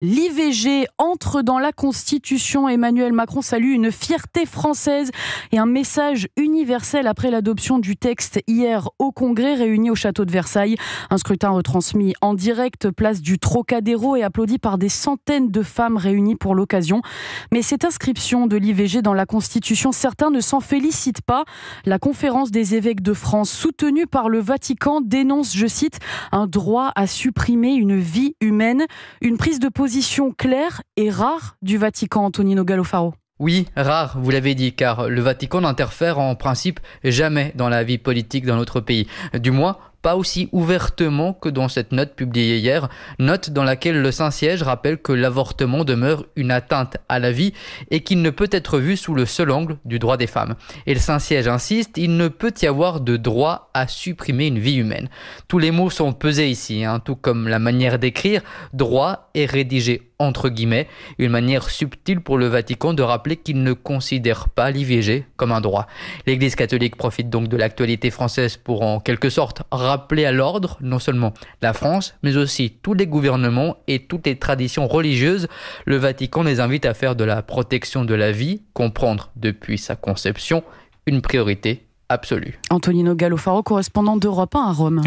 L'IVG entre dans la Constitution. Emmanuel Macron salue une fierté française et un message universel après l'adoption du texte hier au Congrès réuni au château de Versailles. Un scrutin retransmis en direct, place du Trocadéro et applaudi par des centaines de femmes réunies pour l'occasion. Mais cette inscription de l'IVG dans la Constitution, certains ne s'en félicitent pas. La conférence des évêques de France, soutenue par le Vatican, dénonce, je cite, un droit à supprimer une vie humaine. Une prise de position claire et rare du Vatican, Antonino Gallofaro. Oui, rare, vous l'avez dit, car le Vatican n'interfère en principe jamais dans la vie politique dans notre pays. Du moins, pas aussi ouvertement que dans cette note publiée hier, note dans laquelle le Saint-Siège rappelle que l'avortement demeure une atteinte à la vie et qu'il ne peut être vu sous le seul angle du droit des femmes. Et le Saint-Siège insiste, il ne peut y avoir de droit à supprimer une vie humaine. Tous les mots sont pesés ici, tout comme la manière d'écrire, droit est rédigé entre guillemets, une manière subtile pour le Vatican de rappeler qu'il ne considère pas l'IVG comme un droit. L'Église catholique profite donc de l'actualité française pour en quelque sorte rappeler à l'ordre non seulement la France, mais aussi tous les gouvernements et toutes les traditions religieuses. Le Vatican les invite à faire de la protection de la vie, comprendre depuis sa conception, une priorité absolue. Antonino Gallofaro, correspondant d'Europe 1 à Rome.